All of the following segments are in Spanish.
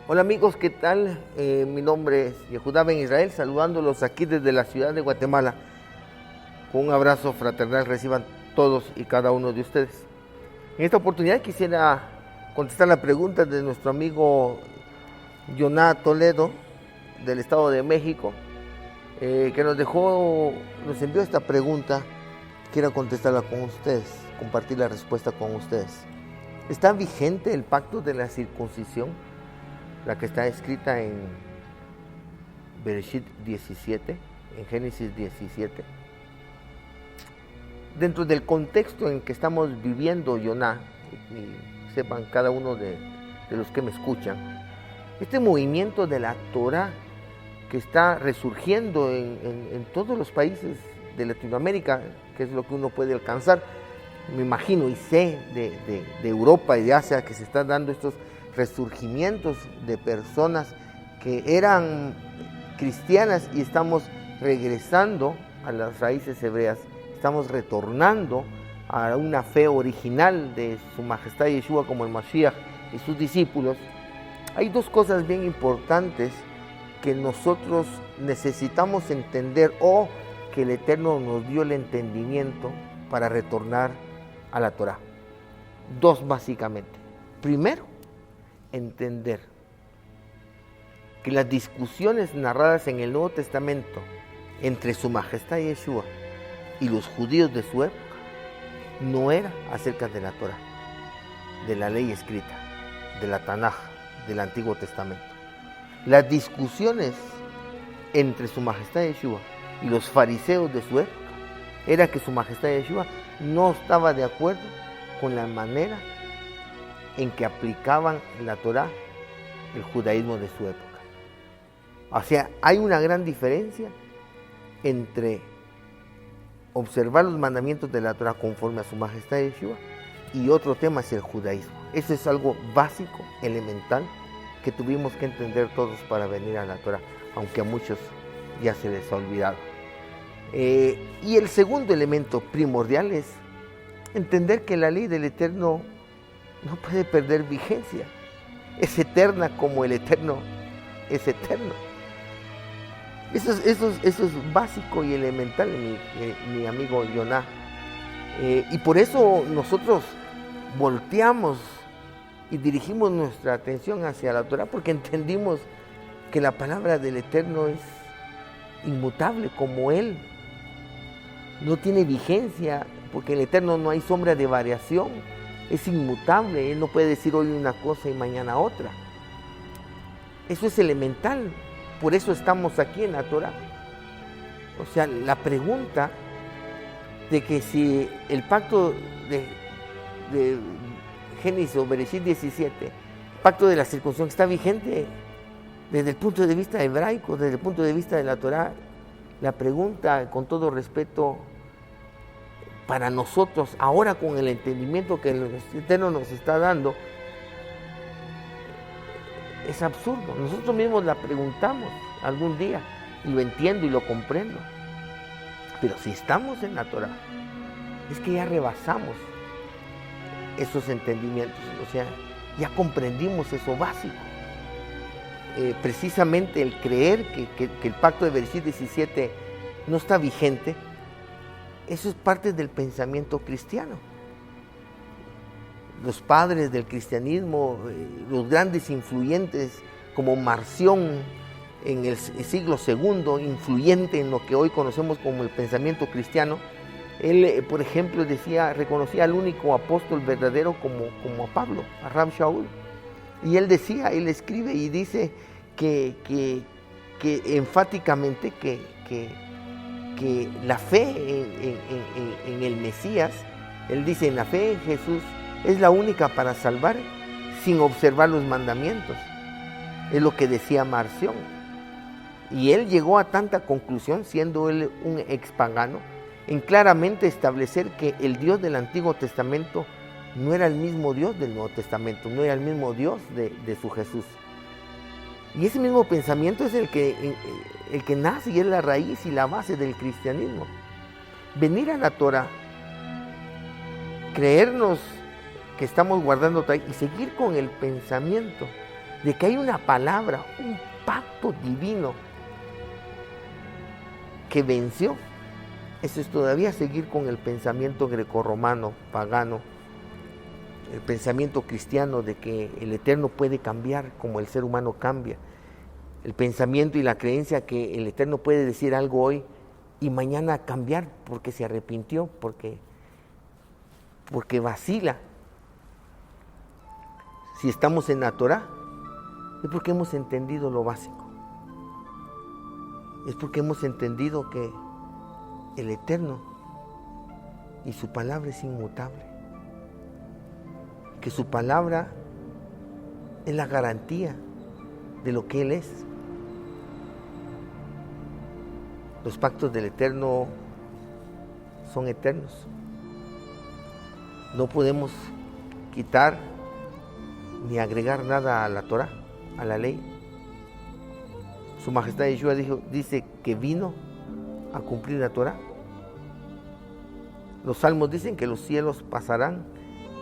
Hola amigos, ¿qué tal? Mi nombre es Yehudá Ben Israel, saludándolos aquí desde la ciudad de Guatemala. Con un abrazo fraternal reciban todos y cada uno de ustedes. En esta oportunidad quisiera contestar la pregunta de nuestro amigo Yoná Toledo, del Estado de México, que nos envió esta pregunta. Quiero contestarla con ustedes, compartir la respuesta con ustedes. ¿Está vigente el pacto de la circuncisión? La que está escrita en Bereshit 17, en Génesis 17. Dentro del contexto en que estamos viviendo, Yoná, y sepan cada uno de los que me escuchan, este movimiento de la Torah que está resurgiendo en todos los países de Latinoamérica, que es lo que uno puede alcanzar, me imagino y sé de Europa y de Asia, que se están dando estos resurgimientos de personas que eran cristianas y estamos regresando a las raíces hebreas, estamos retornando a una fe original de su majestad Yeshua como el Mashiach y sus discípulos. Hay dos cosas bien importantes que nosotros necesitamos entender, o que el Eterno nos dio el entendimiento para retornar a la Torah. Dos básicamente. Primero, entender que las discusiones narradas en el Nuevo Testamento entre su majestad Yeshua y los judíos de su época no era acerca de la Torah, de la ley escrita, de la Tanaj, del Antiguo Testamento. Las discusiones entre su majestad Yeshua y los fariseos de su época era que su majestad Yeshua no estaba de acuerdo con la manera en que aplicaban la Torah, el judaísmo de su época. O sea, hay una gran diferencia entre observar los mandamientos de la Torah conforme a su majestad Yeshua y otro tema es el judaísmo. Eso es algo básico, elemental, que tuvimos que entender todos para venir a la Torah, aunque a muchos ya se les ha olvidado. Y el segundo elemento primordial es entender que la ley del Eterno no puede perder vigencia. Es eterna como el Eterno es eterno. Eso es básico y elemental, mi amigo Yoná. Y por eso nosotros volteamos y dirigimos nuestra atención hacia la Torah, porque entendimos que la palabra del Eterno es inmutable como Él. No tiene vigencia, porque en el Eterno no hay sombra de variación. Es inmutable, Él no puede decir hoy una cosa y mañana otra. Eso es elemental, por eso estamos aquí en la Torah. O sea, la pregunta de que si el pacto de Génesis o Bereshit 17, el pacto de la circuncisión, está vigente desde el punto de vista hebraico, desde el punto de vista de la Torah, la pregunta, con todo respeto, para nosotros, ahora con el entendimiento que el Eterno nos está dando, es absurdo. Nosotros mismos la preguntamos algún día, y lo entiendo y lo comprendo. Pero si estamos en la Torah, es que ya rebasamos esos entendimientos, o sea, ya comprendimos eso básico. Precisamente el creer que el pacto de Bereshit 17 no está vigente, eso es parte del pensamiento cristiano. Los padres del cristianismo, los grandes influyentes como Marción en el siglo II, influyente en lo que hoy conocemos como el pensamiento cristiano, él, por ejemplo, reconocía al único apóstol verdadero como a Pablo, a Rab Shaul. Y él escribe y dice que enfáticamente que la fe en el Mesías, él dice, en la fe en Jesús es la única para salvar sin observar los mandamientos. Es lo que decía Marción. Y él llegó a tanta conclusión, siendo él un expagano, en claramente establecer que el Dios del Antiguo Testamento no era el mismo Dios del Nuevo Testamento, no era el mismo Dios de su Jesús. Y ese mismo pensamiento es el que nace y es la raíz y la base del cristianismo. Venir a la Torah, creernos que estamos guardando Torah y seguir con el pensamiento de que hay una palabra, un pacto divino que venció. Eso es todavía seguir con el pensamiento grecorromano, pagano, el pensamiento cristiano de que el Eterno puede cambiar como el ser humano cambia. El pensamiento y la creencia que el Eterno puede decir algo hoy y mañana cambiar porque se arrepintió, porque vacila. Si estamos en la Torá, es porque hemos entendido lo básico. Es porque hemos entendido que el Eterno y su palabra es inmutable. Que su palabra es la garantía de lo que Él es. Los pactos del Eterno son eternos. No podemos quitar ni agregar nada a la Torá, a la ley. Su Majestad Yeshua dice que vino a cumplir la Torá. Los salmos dicen que los cielos pasarán,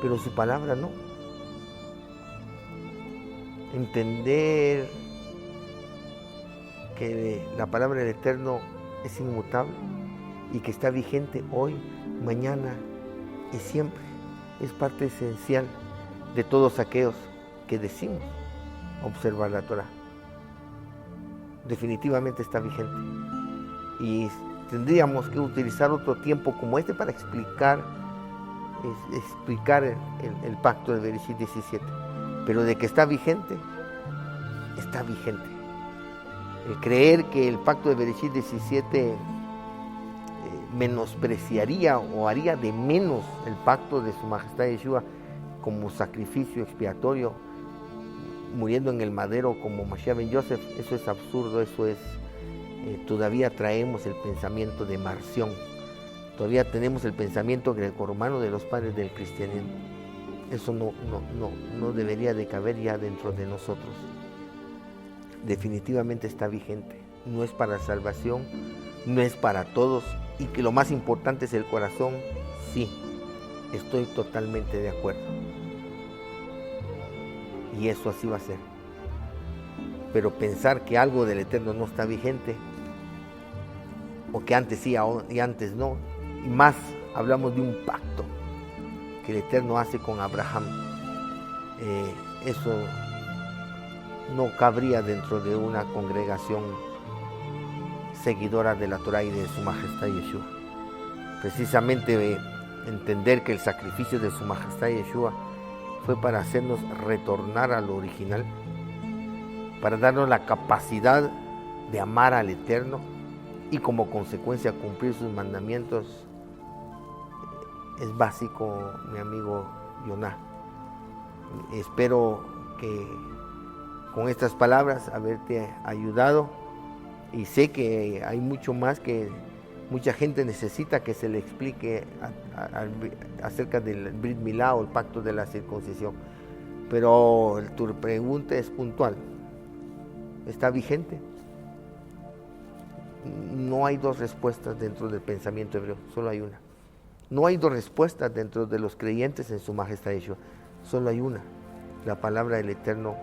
pero su palabra no. Entender que la palabra del Eterno es inmutable y que está vigente hoy, mañana y siempre, es parte esencial de todos aquellos que decimos observar la Torá. Definitivamente está vigente y tendríamos que utilizar otro tiempo como este para explicar el pacto de Bereshit 17, pero de que está vigente, está vigente. El creer que el pacto de Bereshit 17 menospreciaría o haría de menos el pacto de su Majestad Yeshua como sacrificio expiatorio, muriendo en el madero como Mashiach ben Yosef, eso es absurdo, eso es, todavía traemos el pensamiento de Marción, todavía tenemos el pensamiento grecorromano de los padres del cristianismo. Eso no debería de caber ya dentro de nosotros. Definitivamente está vigente, no es para salvación, no es para todos, y que lo más importante es el corazón. Sí, estoy totalmente de acuerdo, y eso así va a ser. Pero pensar que algo del Eterno no está vigente, o que antes sí y antes no, y más hablamos de un pacto que el Eterno hace con Abraham, eso no cabría dentro de una congregación seguidora de la Torá y de su Majestad Yeshua. Precisamente entender que el sacrificio de su Majestad Yeshua fue para hacernos retornar a lo original, para darnos la capacidad de amar al Eterno y como consecuencia cumplir sus mandamientos. Es básico, mi amigo Yoná. Espero que con estas palabras haberte ayudado, y sé que hay mucho más que mucha gente necesita que se le explique acerca del Brit Milá o el pacto de la circuncisión, pero tu pregunta es puntual, ¿está vigente? No hay dos respuestas dentro del pensamiento hebreo, solo hay una. No hay dos respuestas dentro de los creyentes en su Majestad Yeshua, solo hay una. La palabra del Eterno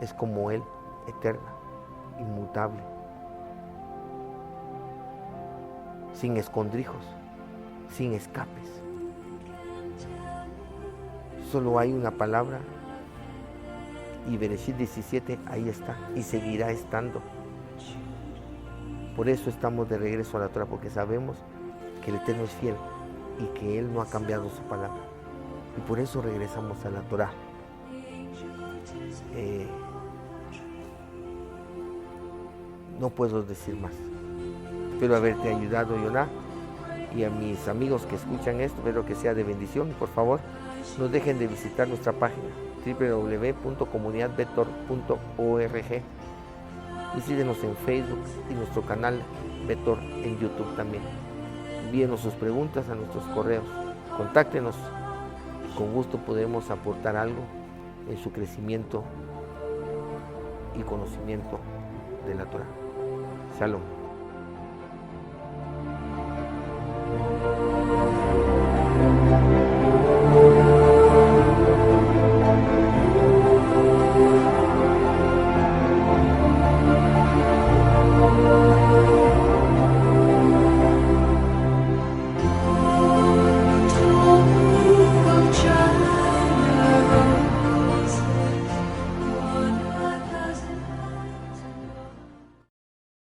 es como Él, eterna, inmutable, sin escondrijos, sin escapes. Solo hay una palabra, y Bereshit 17 ahí está y seguirá estando. Por eso estamos de regreso a la Torá, porque sabemos que el Eterno es fiel y que Él no ha cambiado su palabra, y por eso regresamos a la Torá. No puedo decir más. Espero haberte ayudado, Yoná, y a mis amigos que escuchan esto, espero que sea de bendición. Por favor, no dejen de visitar nuestra página www.comunidadbetor.org, y síguenos en Facebook y nuestro canal Betor en YouTube también. Envíenos sus preguntas a nuestros correos, contáctenos, con gusto podemos aportar algo en su crecimiento y conocimiento de la Torá. Shalom.